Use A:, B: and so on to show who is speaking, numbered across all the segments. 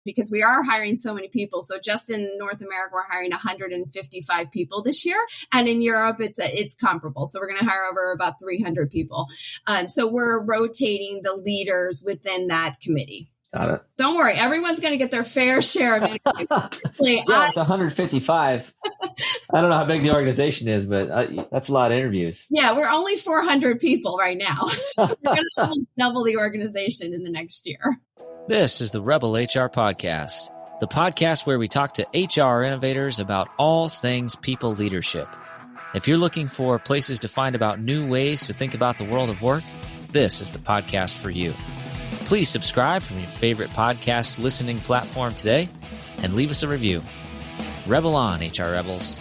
A: because we are hiring so many people. So just in North America, we're hiring 155 people this year. And in Europe, it's comparable. So we're going to hire over about 300 people. So we're rotating the leaders within that committee.
B: Got it.
A: Don't worry. Everyone's going to get their fair share of interviews.
B: Yeah, it's 155. I don't know how big the organization is, but that's a lot of interviews.
A: Yeah, we're only 400 people right now. So we're going to almost double the organization in the next year.
C: This is the Rebel HR Podcast, the podcast where we talk to HR innovators about all things people leadership. If you're looking for places to find about new ways to think about the world of work, this is the podcast for you. Please subscribe from your favorite podcast listening platform today and leave us a review. Rebel on, HR Rebels.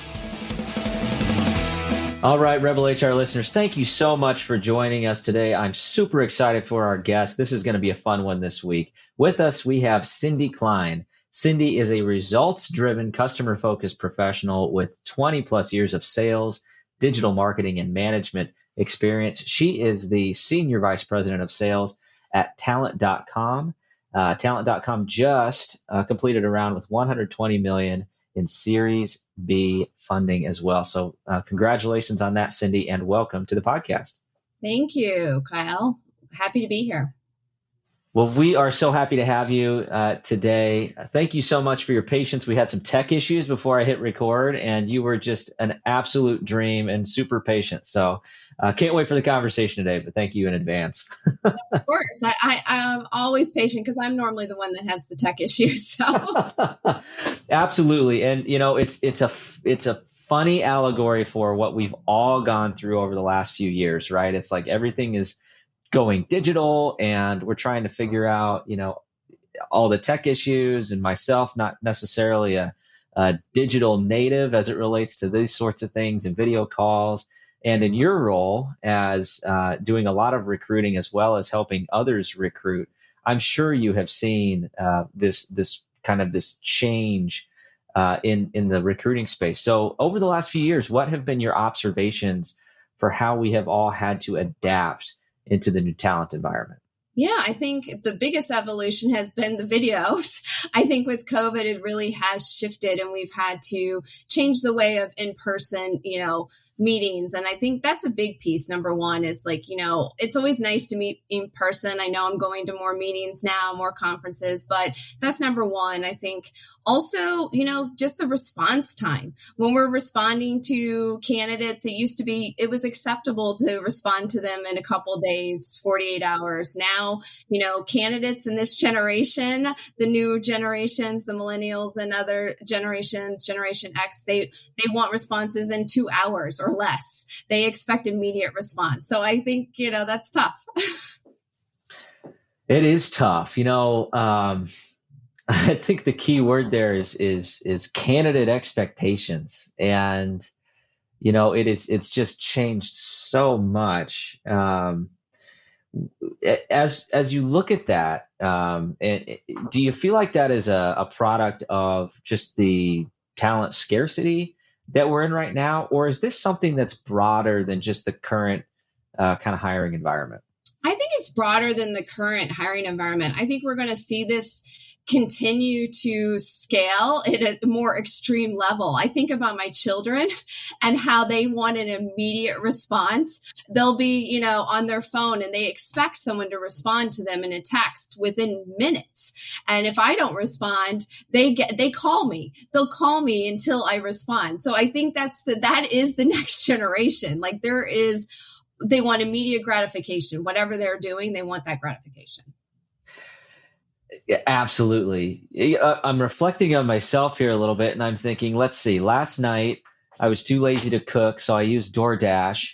B: All right, Rebel HR listeners, thank you so much for joining us today. I'm super excited for our guest. This is going to be a fun one this week. With us, we have Cindy Klein. Cindy is a results-driven, customer-focused professional with 20 plus years of sales, digital marketing, and management experience. She is the Senior Vice President of Sales at Talent.com. Talent.com just completed a round with $120 million in Series B funding as well. So congratulations on that, Cindy, and welcome to the podcast.
A: Thank you, Kyle. Happy to be here.
B: Well, we are so happy to have you today. Thank you so much for your patience. We had some tech issues before I hit record, and you were just an absolute dream and super patient. So can't wait for the conversation today, but thank you in advance.
A: Of course. I'm always patient because I'm normally the one that has the tech issues. So.
B: Absolutely. And, you know, it's a funny allegory for what we've all gone through over the last few years, right? It's like everything is going digital and we're trying to figure out, you know, all the tech issues, and myself, not necessarily a digital native as it relates to these sorts of things and video calls. And in your role as doing a lot of recruiting as well as helping others recruit, I'm sure you have seen this change in the recruiting space. So over the last few years, what have been your observations for how we have all had to adapt into the new talent environment?
A: Yeah, I think the biggest evolution has been the videos. I think with COVID, it really has shifted and we've had to change the way of in-person, meetings. And I think that's a big piece. Number one is it's always nice to meet in person. I know I'm going to more meetings now, more conferences, but that's number one. I think also, just the response time. When we're responding to candidates, it was acceptable to respond to them in a couple days, 48 hours. Now, candidates in this generation, the new generations, the millennials and other generations, Generation X, they want responses in 2 hours or less. They expect immediate response. So I think, that's tough. It
B: is tough. I think the key word there is candidate expectations. And, it's just changed so much. As you look at that, do you feel like that is a product of just the talent scarcity that we're in right now? Or is this something that's broader than just the current kind of hiring environment?
A: I think it's broader than the current hiring environment. I think we're going to see this continue to scale at a more extreme level. I think about my children and how they want an immediate response. They'll be, on their phone and they expect someone to respond to them in a text within minutes. And if I don't respond, they call me. They'll call me until I respond. So I think that is the next generation. They want immediate gratification. Whatever they're doing, they want that gratification.
B: Yeah, absolutely. I'm reflecting on myself here a little bit and I'm thinking, let's see, last night I was too lazy to cook. So I used DoorDash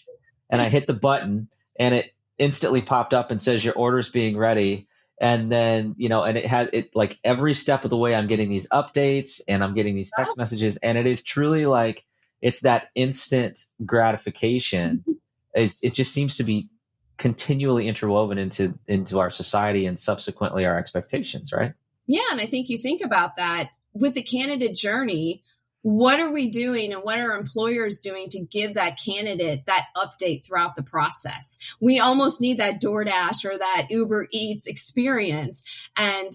B: and I hit the button and it instantly popped up and says your order's being ready. And then, and it had it like every step of the way, I'm getting these updates and I'm getting these text messages. And it is truly like, it's that instant gratification. It just seems to be continually interwoven into our society and subsequently our expectations, right?
A: Yeah. And I think you think about that with the candidate journey, what are we doing and what are employers doing to give that candidate that update throughout the process? We almost need that DoorDash or that Uber Eats experience. And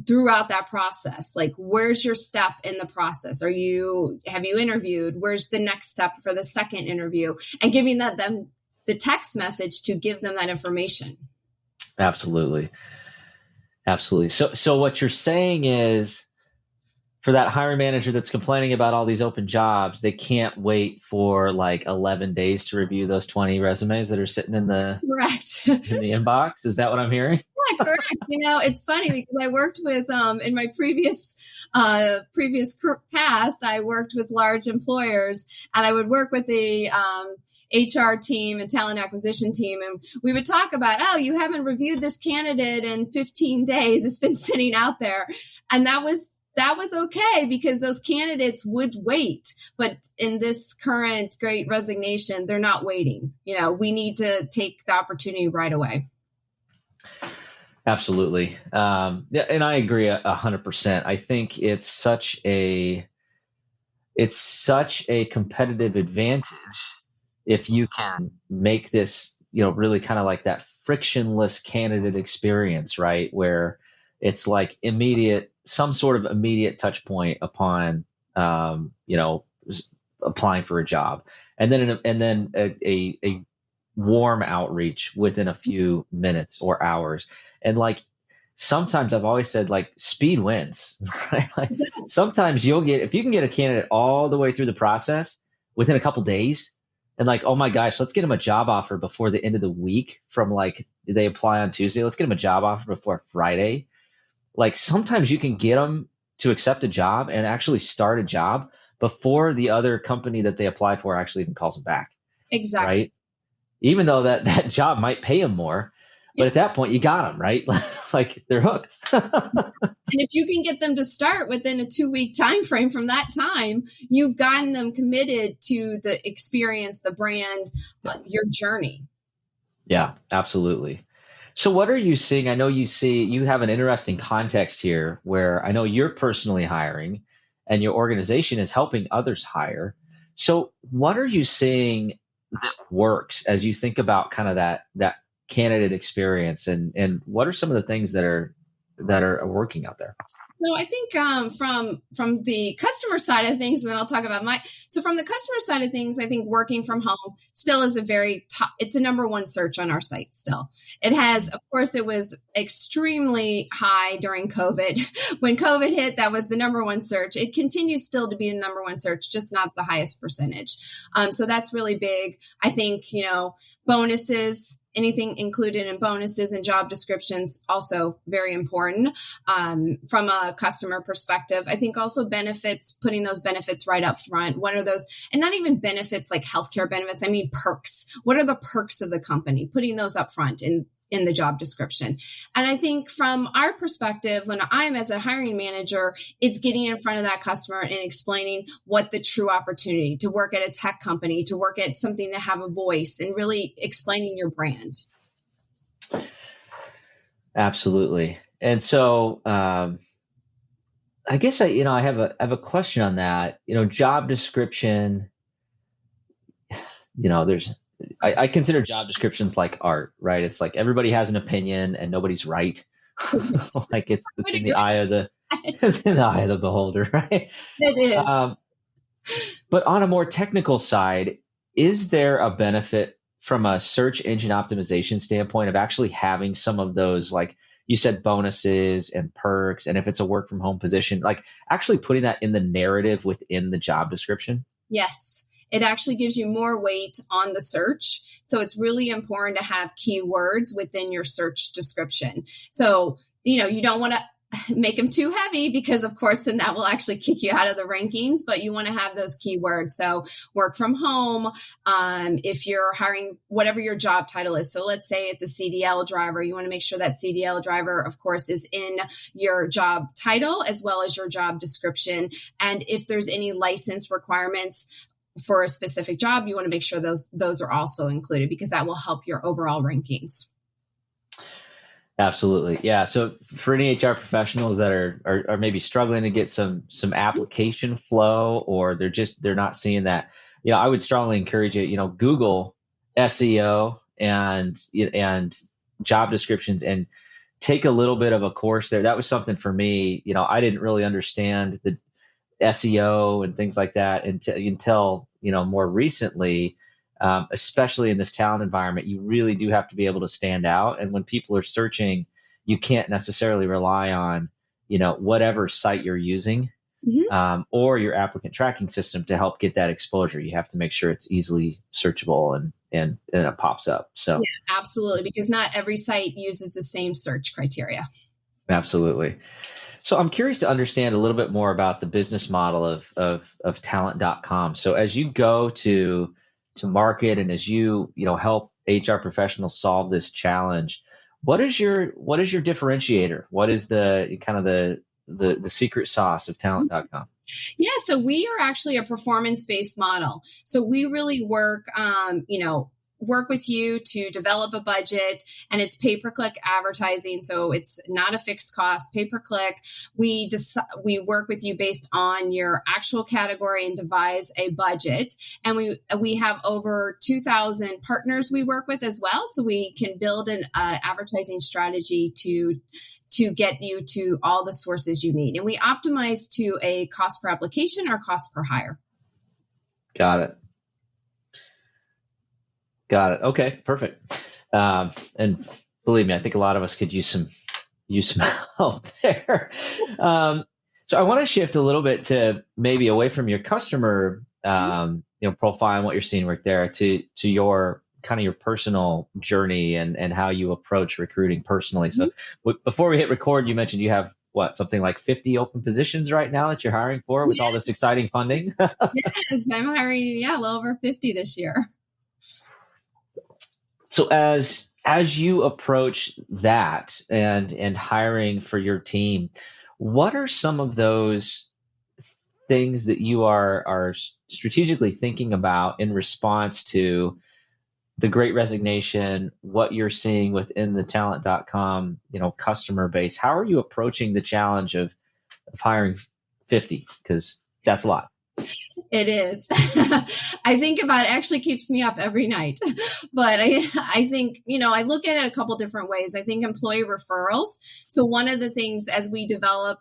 A: throughout that process. Like, where's your step in the process? Have you interviewed? Where's the next step for the second interview? And giving them the text message to give them that information.
B: Absolutely. Absolutely. So what you're saying is, for that hiring manager that's complaining about all these open jobs, they can't wait for like 11 days to review those 20 resumes that are sitting in the
A: Correct.
B: in the inbox. Is that what I'm hearing?
A: Yeah, correct. It's funny because I worked with in my previous past, I worked with large employers, and I would work with the HR team and talent acquisition team, and we would talk about, oh, you haven't reviewed this candidate in 15 days. It's been sitting out there, and that was okay because those candidates would wait. But in this current great resignation, they're not waiting. We need to take the opportunity right away.
B: Absolutely. Yeah, and I agree 100%. I think it's such a competitive advantage if you can make this, really kind of like that frictionless candidate experience, right? Where it's like some sort of immediate touch point upon, applying for a job, and then a warm outreach within a few minutes or hours. And like, sometimes I've always said, like, speed wins, right? Like, sometimes if you can get a candidate all the way through the process within a couple days, and like, oh my gosh, let's get them a job offer before the end of the week. From like, they apply on Tuesday, let's get them a job offer before Friday. Like, sometimes you can get them to accept a job and actually start a job before the other company that they apply for actually even calls them back.
A: Exactly.
B: Right? Even though that job might pay them more, but at that point you got them, right? Like, they're hooked.
A: And if you can get them to start within a 2-week time frame from that time, you've gotten them committed to the experience, the brand, your journey.
B: Yeah, absolutely. So what are you seeing? I know you have an interesting context here where I know you're personally hiring and your organization is helping others hire. So what are you seeing that works as you think about kind of that candidate experience, and what are some of the things that are working out there?
A: So I think from the customer side of things, and then I'll talk about so from the customer side of things, I think working from home still is it's a number one search on our site still. It has, of course, it was extremely high during COVID. When COVID hit, that was the number one search. It continues still to be the number one search, just not the highest percentage. So that's really big. I think, bonuses, anything included in bonuses and job descriptions, also very important from a customer perspective. I think also benefits, putting those benefits right up front. What are those? And not even benefits like healthcare benefits. I mean, perks. What are the perks of the company? Putting those up front in the job description. And I think from our perspective, when I'm as a hiring manager, it's getting in front of that customer and explaining what the true opportunity to work at a tech company, to work at something that have a voice, and really explaining your brand. Absolutely.
B: And so, I guess I have a question on that. Job description, I consider job descriptions like art, right? It's like everybody has an opinion and nobody's right. Like it's in the eye of the beholder, right?
A: It
B: is. But on a more technical side, is there a benefit from a search engine optimization standpoint of actually having some of those, like you said, bonuses and perks, and if it's a work from home position, like actually putting that in the narrative within the job description?
A: Yes. It actually gives you more weight on the search. So it's really important to have keywords within your search description. So, you don't want to make them too heavy because, of course, then that will actually kick you out of the rankings, but you want to have those keywords. So work from home, if you're hiring, whatever your job title is. So let's say it's a CDL driver. You want to make sure that CDL driver, of course, is in your job title as well as your job description. And if there's any license requirements for a specific job, you want to make sure those are also included because that will help your overall rankings.
B: Absolutely. Yeah. So for any HR professionals that are maybe struggling to get some application flow, or they're not seeing that, I would strongly encourage you, Google SEO and job descriptions, and take a little bit of a course there. That was something for me. I didn't really understand the SEO and things like that until more recently, especially in this talent environment. You really do have to be able to stand out. And when people are searching, you can't necessarily rely on, whatever site you're using, or your applicant tracking system to help get that exposure. You have to make sure it's easily searchable and it pops up. So
A: yeah, absolutely, because not every site uses the same search criteria.
B: Absolutely. So I'm curious to understand a little bit more about the business model of talent.com. So as you go to market and as you help HR professionals solve this challenge, what is your differentiator? What is the kind of the secret sauce of talent.com?
A: Yeah, so we are actually a performance-based model. So we really work with you to develop a budget, and it's pay-per-click advertising. So it's not a fixed cost, pay-per-click. We work with you based on your actual category and devise a budget. And we have over 2,000 partners we work with as well. So we can build an advertising strategy to get you to all the sources you need. And we optimize to a cost per application or cost per hire.
B: Got it. Okay, perfect. And believe me, I think a lot of us could use some help there. So I want to shift a little bit to maybe away from your customer, profile and what you're seeing right there to your kind of your personal journey and how you approach recruiting personally. So before we hit record, you mentioned you have something like 50 open positions right now that you're hiring for with all this exciting funding?
A: Yes, I'm hiring, a little over 50 this year.
B: So as you approach that and hiring for your team, what are some of those things that you are strategically thinking about in response to the Great Resignation, what you're seeing within the talent.com, customer base? How are you approaching the challenge of hiring 50? Because that's a lot.
A: It is. I think about it, actually keeps me up every night. But I think, I look at it a couple different ways. I think employee referrals. So one of the things as we develop,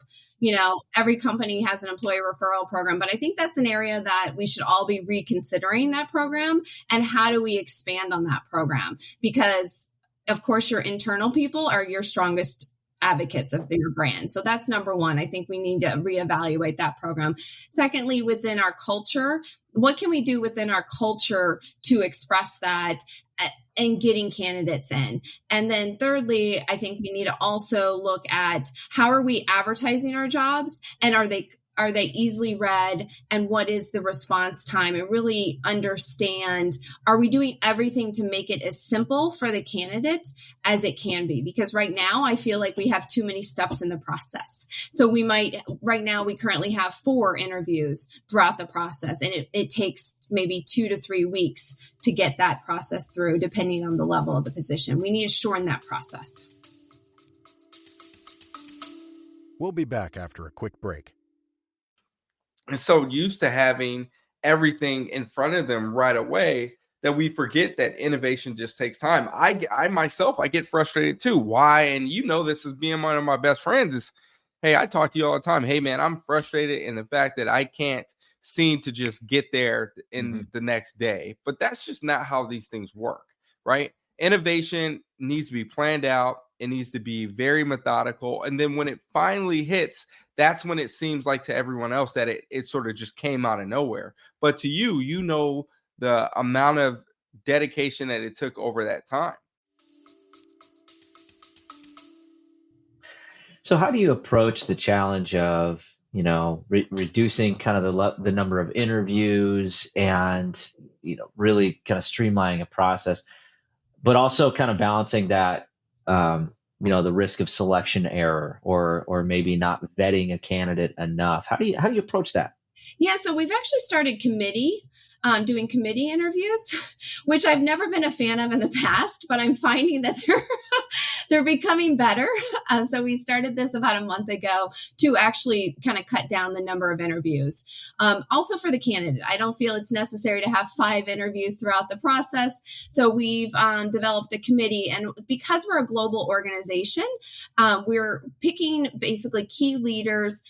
A: every company has an employee referral program, but I think that's an area that we should all be reconsidering that program. And how do we expand on that program? Because of course, your internal people are your strongest advocates of your brand. So that's number one. I think we need to reevaluate that program. Secondly, within our culture, what can we do within our culture to express that and getting candidates in? And then thirdly, I think we need to also look at how are we advertising our jobs, and are they easily read, and what is the response time, and really understand, are we doing everything to make it as simple for the candidate as it can be? Because right now I feel like we have too many steps in the process. So right now we currently have 4 interviews throughout the process, and it takes maybe 2 to 3 weeks to get that process through, depending on the level of the position. We need to shorten that process.
D: We'll be back after a quick break.
E: And so used to having everything in front of them right away that we forget that innovation just takes time. I myself, I get frustrated too. Why? And this as being one of my best friends is, hey, I talk to you all the time. Hey, man, I'm frustrated in the fact that I can't seem to just get there in the next day. But that's just not how these things work, right? Innovation needs to be planned out. It needs to be very methodical. And then when it finally hits, that's when it seems like to everyone else that it sort of just came out of nowhere. But to you, the amount of dedication that it took over that time.
B: So how do you approach the challenge of, reducing kind of the number of interviews and, really kind of streamlining a process, but also kind of balancing that, the risk of selection error or maybe not vetting a candidate enough? How do you approach that?
A: Yeah, so we've actually started doing committee interviews, which I've never been a fan of in the past, but I'm finding that they're becoming better. So we started this about a month ago to actually kind of cut down the number of interviews. Also for the candidate, I don't feel it's necessary to have 5 interviews throughout the process. So we've developed a committee, and because we're a global organization, we're picking basically key leaders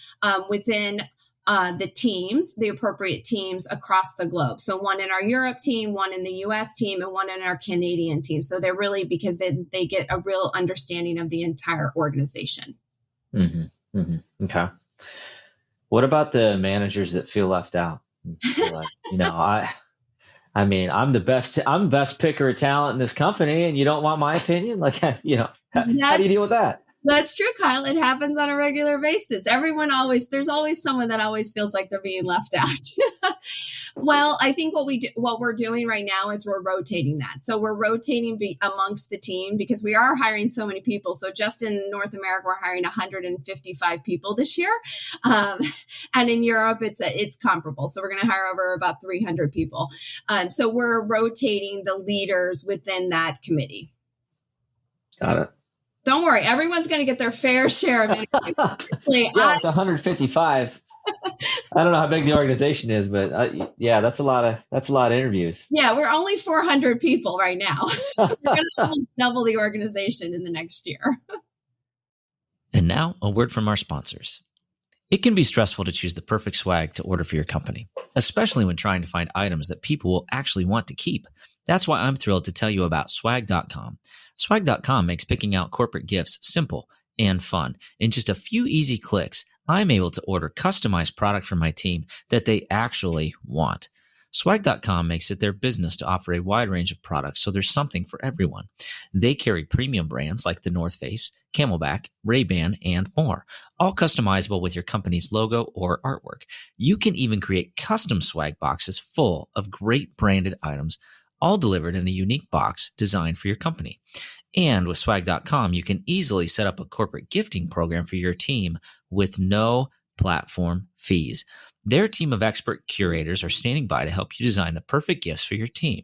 A: within the teams, the appropriate teams across the globe. So one in our Europe team, one in the US team, and one in our Canadian team. So they're really, because they get a real understanding of the entire organization.
B: Mm-hmm. Mm-hmm. Okay. What about the managers that feel left out? Like, I mean, I'm the best picker of talent in this company, and you don't want my opinion? Like, how do you deal with that?
A: That's true, Kyle. It happens on a regular basis. There's always someone that always feels like they're being left out. Well, I think what we're doing right now is we're rotating that. So we're rotating amongst the team, because we are hiring so many people. So just in North America, we're hiring 155 people this year. And in Europe, it's comparable. So we're going to hire over about 300 people. So we're rotating the leaders within that committee.
B: Got it.
A: Don't worry, everyone's going to get their fair share of interviews.
B: With 155. I don't know how big the organization is, but that's a lot of interviews.
A: Yeah, we're only 400 people right now. We're going to almost double the organization in the next year.
C: And now, a word from our sponsors. It can be stressful to choose the perfect swag to order for your company, especially when trying to find items that people will actually want to keep. That's why I'm thrilled to tell you about swag.com. Swag.com makes picking out corporate gifts simple and fun. In just a few easy clicks, I'm able to order customized product for my team that they actually want. Swag.com makes it their business to offer a wide range of products, so there's something for everyone. They carry premium brands like the North Face, Camelback, Ray-Ban, and more, all customizable with your company's logo or artwork. You can even create custom swag boxes full of great branded items, all delivered in a unique box designed for your company. And with swag.com, you can easily set up a corporate gifting program for your team with no platform fees. Their team of expert curators are standing by to help you design the perfect gifts for your team.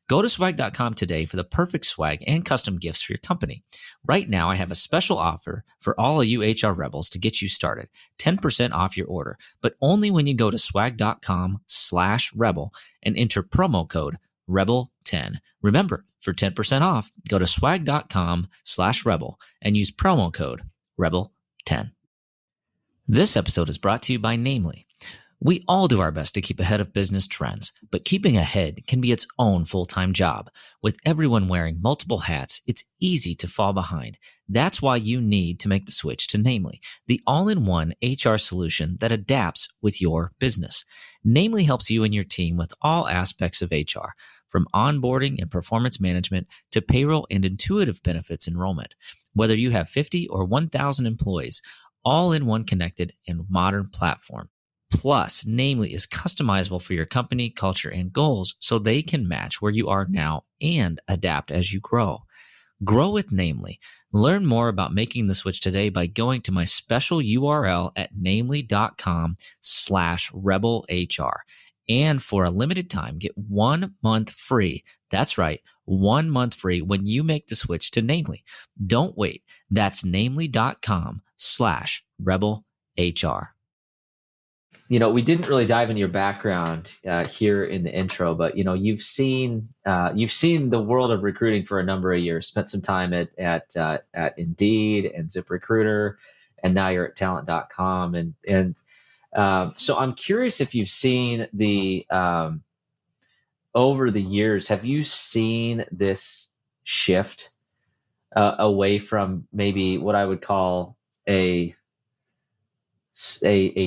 C: Go to swag.com today for the perfect swag and custom gifts for your company. Right now, I have a special offer for all of you HR rebels to get you started. 10% off your order, but only when you go to swag.com/rebel and enter promo code Rebel10. Remember, for 10% off, go to swag.com/rebel and use promo code Rebel10. This episode is brought to you by Namely. We all do our best to keep ahead of business trends, but keeping ahead can be its own full-time job. With everyone wearing multiple hats, it's easy to fall behind. That's why you need to make the switch to Namely, the all-in-one HR solution that adapts with your business. Namely helps you and your team with all aspects of HR, from onboarding and performance management to payroll and intuitive benefits enrollment. Whether you have 50 or 1,000 employees, all in one connected and modern platform. Plus, Namely is customizable for your company, culture, and goals so they can match where you are now and adapt as you grow. Grow with Namely. Learn more about making the switch today by going to my special URL at namely.com/rebelhr. And for a limited time, get 1 month free. That's right, 1 month free when you make the switch to Namely. Don't wait. That's namely.com/rebelhr.
B: We didn't really dive into your background here in the intro, but you've seen the world of recruiting for a number of years. Spent some time at Indeed and ZipRecruiter, and now you're at talent.com. So I'm curious if you've seen over the years, have you seen this shift away from maybe what I would call a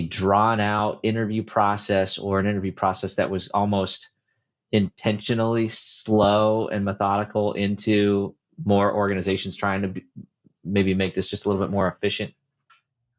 B: drawn out interview process, or an interview process that was almost intentionally slow and methodical, into more organizations trying to maybe make this just a little bit more efficient?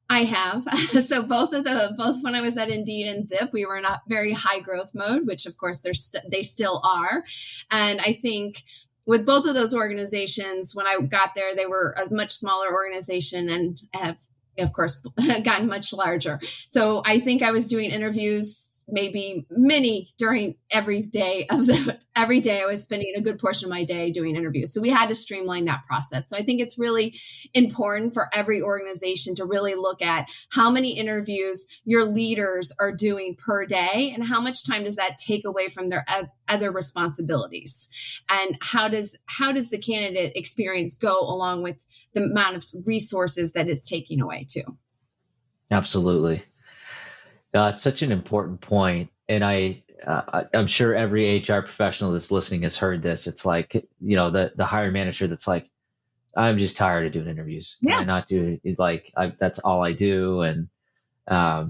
A: I have. So both when I was at Indeed and Zip, we were in a very high growth mode, which of course they still are. And I think with both of those organizations, when I got there, they were a much smaller organization and have, of course, gotten much larger. So I think I was doing interviews maybe many during every day I was spending a good portion of my day doing interviews. So we had to streamline that process. So I think it's really important for every organization to really look at how many interviews your leaders are doing per day and how much time does that take away from their other responsibilities, and how does the candidate experience go along with the amount of resources that it's taking away too.
B: Absolutely. It's such an important point. And I'm sure every HR professional that's listening has heard this. It's like, the hiring manager that's like, I'm just tired of doing interviews.
A: Yeah.
B: I not do that's all I do. And, I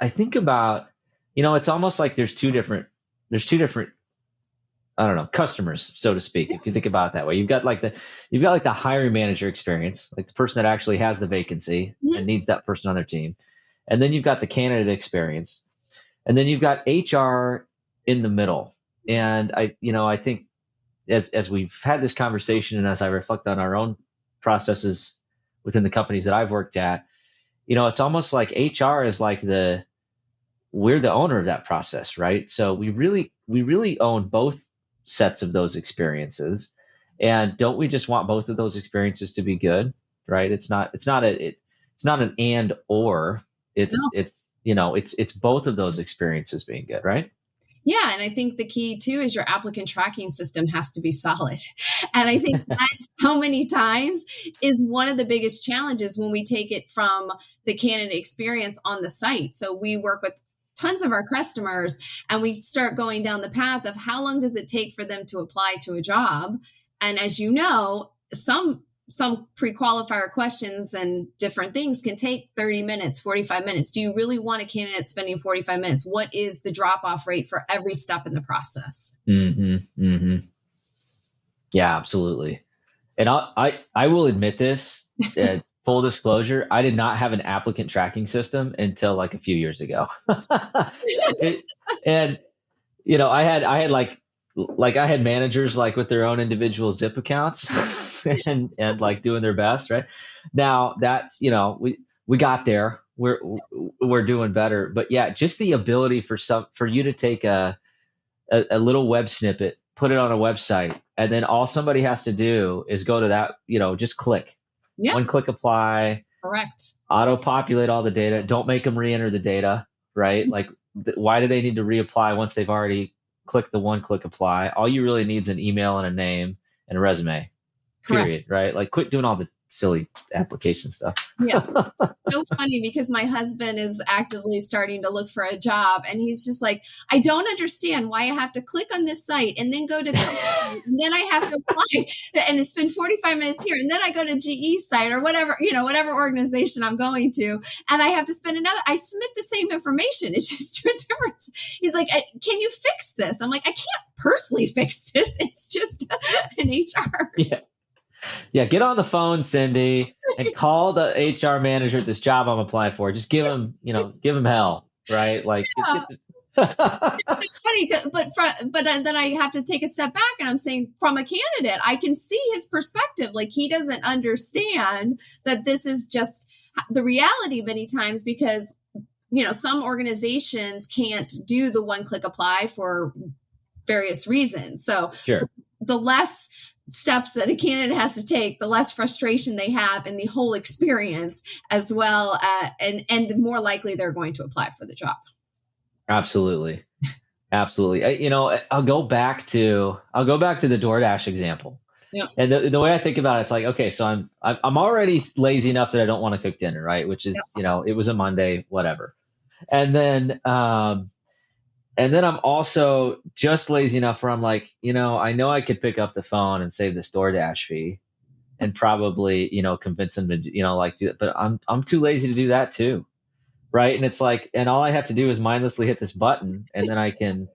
B: think about, it's almost like there's two different, I don't know, customers, so to speak. If you think about it that way, you've got like the hiring manager experience, like the person that actually has the vacancy and needs that person on their team. And then you've got the candidate experience, and then you've got HR in the middle. And I think as we've had this conversation and as I reflect on our own processes within the companies that I've worked at, it's almost like HR is like we're the owner of that process, right? So we really own both sets of those experiences. And don't we just want both of those experiences to be good, right? It's not an and or, it's both of those experiences being good, right?
A: Yeah. And I think the key too is your applicant tracking system has to be solid. And I think that so many times is one of the biggest challenges when we take it from the candidate experience on the site. So we work with tons of our customers and we start going down the path of how long does it take for them to apply to a job? And as you know, some pre-qualifier questions and different things can take 30 minutes, 45 minutes. Do you really want a candidate spending 45 minutes? What is the drop-off rate for every step in the process?
B: Mm-hmm. Mm-hmm. Yeah, absolutely. And I will admit this, full disclosure, I did not have an applicant tracking system until like a few years ago. And I had I had managers like with their own individual Zip accounts and like doing their best, right? Now that's, we got there. We're doing better. But yeah, just the ability for you to take a little web snippet, put it on a website, and then all somebody has to do is go to that, just click.
A: Yeah.
B: One click apply.
A: Correct.
B: Auto populate all the data. Don't make them re-enter the data, right? Like, why do they need to reapply once they've already clicked the one click apply? All you really need is an email and a name and a resume. Period. Correct. Right? Like, quit doing all the silly application stuff.
A: Yeah. So funny because my husband is actively starting to look for a job and he's just like, I don't understand why I have to click on this site and then go to and then I have to apply and spend 45 minutes here and then I go to GE site or whatever, whatever organization I'm going to, and I have to spend I submit the same information. It's just a difference. He's like, can you fix this? I'm like, I can't personally fix this. It's just an HR.
B: Yeah. Yeah, get on the phone, Cindy, and call the HR manager at this job I'm applying for. Just give him hell, right? Like,
A: yeah. It's funny, but then I have to take a step back and I'm saying from a candidate, I can see his perspective. Like, he doesn't understand that this is just the reality many times because, some organizations can't do the one-click apply for various reasons. So
B: sure.
A: The less steps that a candidate has to take, the less frustration they have in the whole experience as well. And the more likely they're going to apply for the job. Absolutely.
B: Absolutely. I'll go back to the DoorDash example.
A: Yeah.
B: And the way I think about it, it's like, okay, so I'm already lazy enough that I don't want to cook dinner, right? Which is, it was a Monday, whatever. And then I'm also just lazy enough where I'm like, I know I could pick up the phone and save this DoorDash fee and probably, convince them to, do that. But I'm too lazy to do that too. Right. And it's like, and all I have to do is mindlessly hit this button and then I can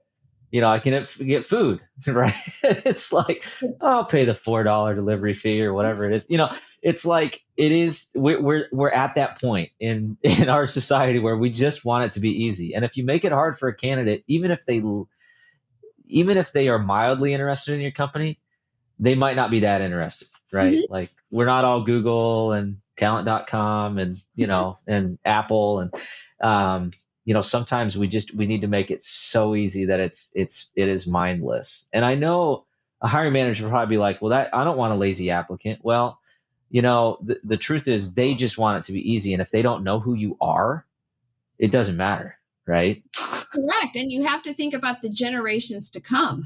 B: get food. Right. It's like, I'll pay the $4 delivery fee or whatever it is. It's like, it is, we're at that point in our society where we just want it to be easy. And if you make it hard for a candidate, even if they are mildly interested in your company, they might not be that interested. Right. Mm-hmm. Like, we're not all Google and talent.com and, and Apple. sometimes we need to make it so easy that it is mindless. And I know a hiring manager will probably be like, well, I don't want a lazy applicant. Well, the truth is they just want it to be easy. And if they don't know who you are, it doesn't matter, right?
A: Correct. And you have to think about the generations to come.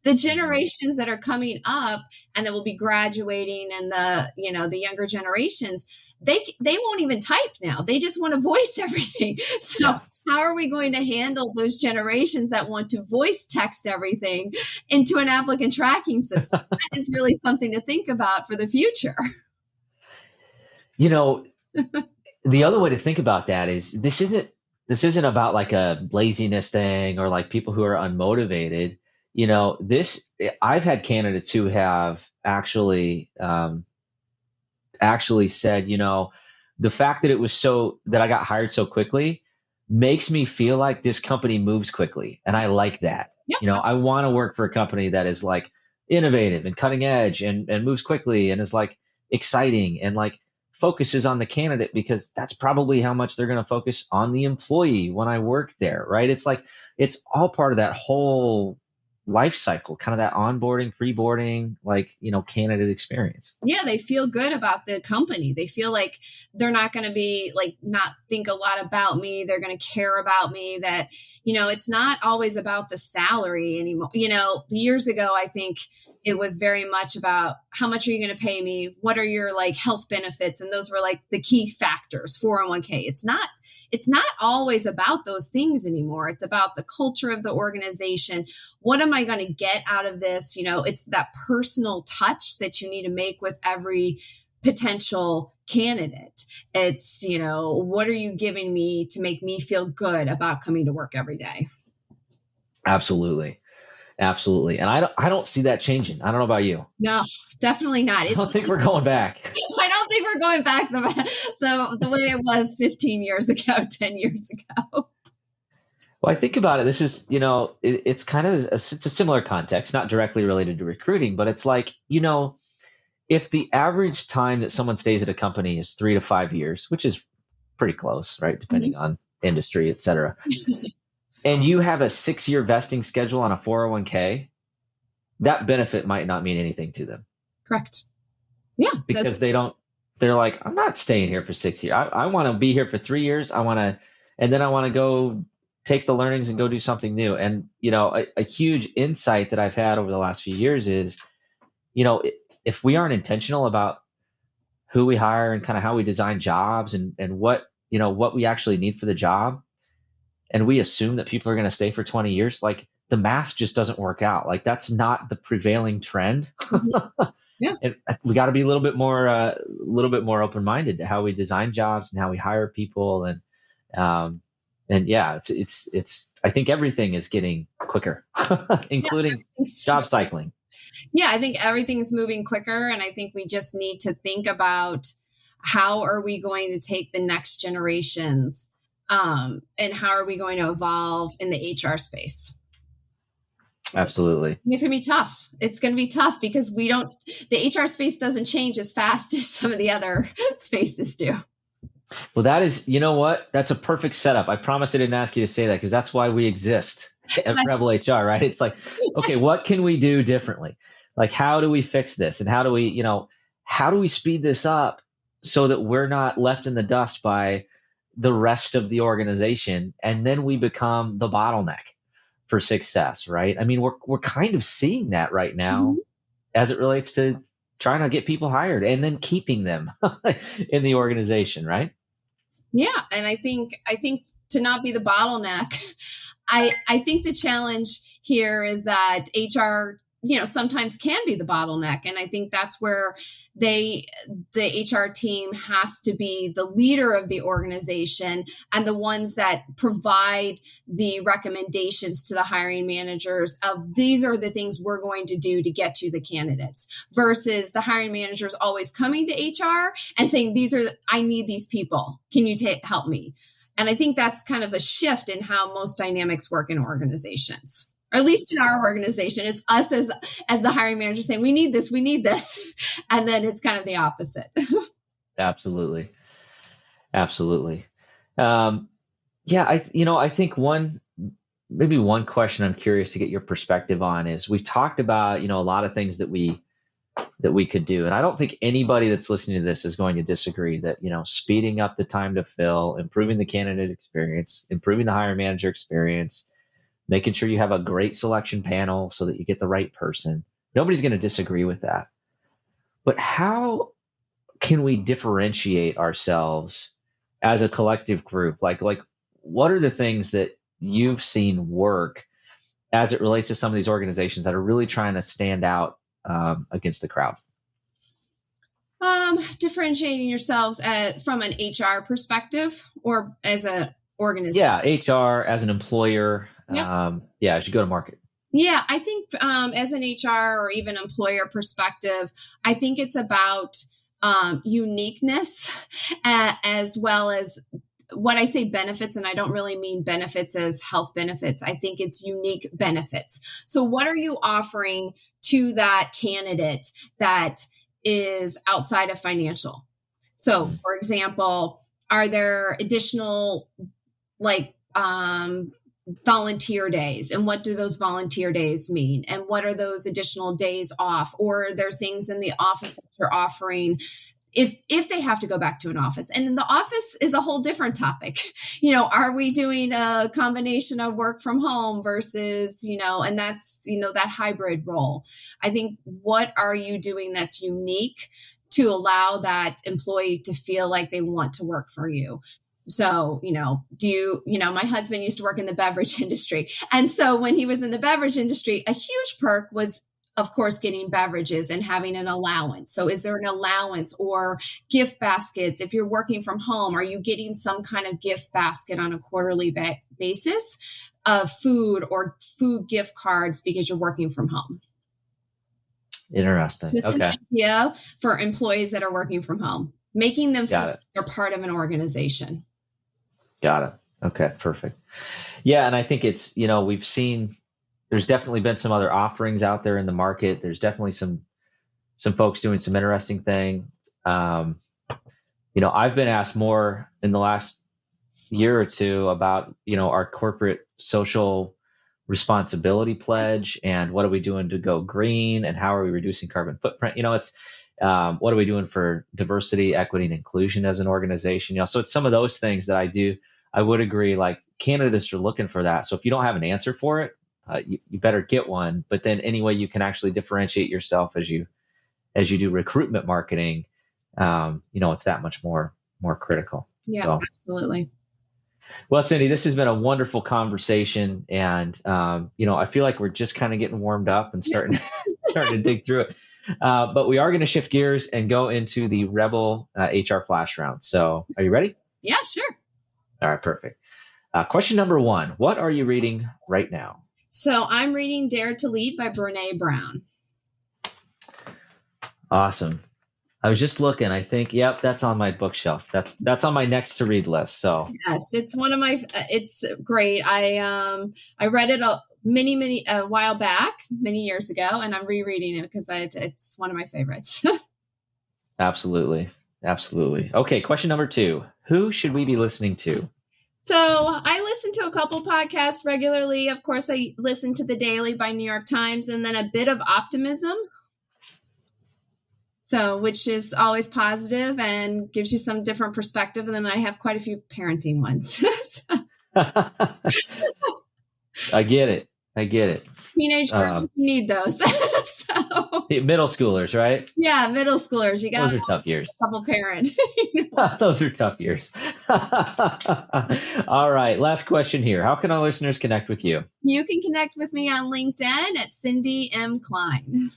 A: The generations that are coming up and that will be graduating, and the younger generations, they won't even type now. They just want to voice everything. So
B: Yes.
A: How are we going to handle those generations that want to voice text everything into an applicant tracking system? That is really something to think about for the future.
B: The other way to think about that is this isn't about like a laziness thing or like people who are unmotivated. I've had candidates who have actually said, the fact that that I got hired so quickly makes me feel like this company moves quickly. And I like that.
A: Yep.
B: I want to work for a company that is like innovative and cutting edge and moves quickly and is like exciting and like focuses on the candidate, because that's probably how much they're going to focus on the employee when I work there, right? It's like, it's all part of that whole life cycle, kind of that onboarding, pre-boarding, candidate experience.
A: Yeah, they feel good about the company. They feel like they're not going to be not think a lot about me. They're going to care about me. That, it's not always about the salary anymore. Years ago, I think it was very much about how much are you going to pay me? What are your health benefits? And those were the key factors, 401k. It's not always about those things anymore. It's about the culture of the organization. What am I going to get out of this? It's that personal touch that you need to make with every potential candidate. It's, what are you giving me to make me feel good about coming to work every day?
B: Absolutely. And I don't see that changing. I don't know about you.
A: No, definitely not.
B: I don't think we're going back.
A: I don't think we're going back the way it was 15 years ago, 10 years ago.
B: Well, I think about it. This is, it's kind of it's a similar context, not directly related to recruiting, but it's like, if the average time that someone stays at a company is 3 to 5 years, which is pretty close, right? Depending on industry, et cetera. And you have a 6-year vesting schedule on a 401k, that benefit might not mean anything to them.
A: Correct. Yeah.
B: Because they're like, I'm not staying here for 6 years. I want to be here for 3 years. And then I want to go take the learnings and go do something new. And, a huge insight that I've had over the last few years is, if we aren't intentional about who we hire and kind of how we design jobs and what we actually need for the job, and we assume that people are going to stay for 20 years, the math just doesn't work out. That's not the prevailing trend.
A: Yeah.
B: And we got to be a little bit more open-minded to how we design jobs and how we hire people. And yeah, it's, I think everything is getting quicker, including job cycling.
A: Yeah, I think everything's moving quicker. And I think we just need to think about how are we going to take the next generations, and how are we going to evolve in the HR space?
B: Absolutely.
A: It's going to be tough. It's going to be tough because the HR space doesn't change as fast as some of the other spaces do.
B: Well, that is, that's a perfect setup. I promise I didn't ask you to say that because that's why we exist at Rebel HR, right? It's like, okay, what can we do differently? How do we fix this? And how do we speed this up so that we're not left in the dust by the rest of the organization? And then we become the bottleneck for success, right? I mean, we're kind of seeing that right now as it relates to trying to get people hired and then keeping them in the organization, right?
A: Yeah. And I think to not be the bottleneck, I think the challenge here is that HR, sometimes can be the bottleneck. And I think that's where the HR team has to be the leader of the organization and the ones that provide the recommendations to the hiring managers of these are the things we're going to do to get you the candidates, versus the hiring managers always coming to HR and saying, I need these people. Can you help me? And I think that's kind of a shift in how most dynamics work in organizations. Or at least in our organization, it's us as the hiring manager saying, we need this. And then it's kind of the opposite.
B: Absolutely. Yeah, I think maybe one question I'm curious to get your perspective on is we've talked about, a lot of things that we could do. And I don't think anybody that's listening to this is going to disagree that, speeding up the time to fill, improving the candidate experience, improving the hiring manager experience, making sure you have a great selection panel so that you get the right person. Nobody's going to disagree with that. But how can we differentiate ourselves as a collective group? Like what are the things that you've seen work as it relates to some of these organizations that are really trying to stand out against the crowd?
A: Differentiating yourselves from an HR perspective or as an organization?
B: Yeah, HR as an employer. Yep. As you go to market.
A: Yeah, I think as an HR or even employer perspective, I think it's about uniqueness as well as what I say benefits, and I don't really mean benefits as health benefits. I think it's unique benefits. So what are you offering to that candidate that is outside of financial? So for example, are there additional volunteer days, and what do those volunteer days mean? And what are those additional days off? Or are there things in the office that you're offering if they have to go back to an office? And the office is a whole different topic. Are we doing a combination of work from home versus, and that's, that hybrid role? I think, what are you doing that's unique to allow that employee to feel like they want to work for you? So, my husband used to work in the beverage industry. And so when he was in the beverage industry, a huge perk was, of course, getting beverages and having an allowance. So is there an allowance or gift baskets? If you're working from home, are you getting some kind of gift basket on a quarterly basis of food or food gift cards because you're working from home?
B: Interesting.
A: Just an idea for employees that are working from home, making them feel like they're part of an organization.
B: Got it. Okay, perfect. Yeah, and I think it's, we've seen, there's definitely been some other offerings out there in the market. There's definitely some folks doing some interesting things. I've been asked more in the last year or two about, our corporate social responsibility pledge and what are we doing to go green and how are we reducing carbon footprint? It's what are we doing for diversity, equity, and inclusion as an organization? So it's some of those things that I would agree, like candidates are looking for that. So if you don't have an answer for it, you better get one. But then any way you can actually differentiate yourself as you do recruitment marketing, it's that much more critical.
A: Yeah, absolutely.
B: Well, Cindy, this has been a wonderful conversation, and I feel like we're just kind of getting warmed up and starting to dig through it. But we are going to shift gears and go into the Rebel HR Flash Round. So, are you ready?
A: Yeah, sure.
B: All right, perfect. Question number 1: what are you reading right now?
A: So I'm reading Dare to Lead by Brené Brown.
B: Awesome. I was just looking. I think, yep, that's on my bookshelf. That's on my next to read list. So
A: yes, it's one of my. It's great. I read it a while back, many years ago, and I'm rereading it because it's one of my favorites.
B: Absolutely. Okay, question number 2: who should we be listening to?
A: So I listen to a couple podcasts regularly. Of course, I listen to The Daily by New York Times, and then A Bit of Optimism. So, which is always positive and gives you some different perspective. And then I have quite a few parenting ones.
B: I get it.
A: Teenage girls need those.
B: Middle schoolers, right?
A: Yeah, middle schoolers. You got
B: those are tough years.
A: Couple parent.
B: Those are tough years. All right, last question here. How can our listeners connect with you?
A: You can connect with me on LinkedIn at Cindy M. Klein.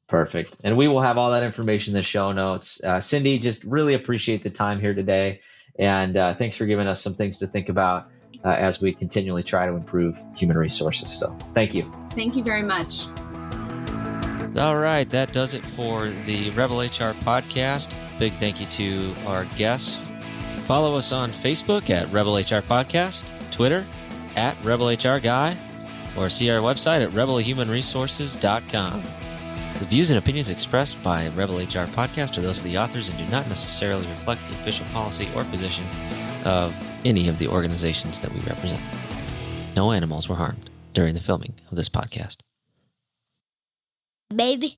B: Perfect. And we will have all that information in the show notes. Cindy, just really appreciate the time here today. And thanks for giving us some things to think about as we continually try to improve human resources. So thank you.
A: Thank you very much.
C: All right, that does it for the Rebel HR podcast. Big thank you to our guests. Follow us on Facebook at Rebel HR Podcast, Twitter at Rebel HR Guy, or see our website at rebelhumanresources.com. The views and opinions expressed by Rebel HR Podcast are those of the authors and do not necessarily reflect the official policy or position of any of the organizations that we represent. No animals were harmed during the filming of this podcast.
F: Baby.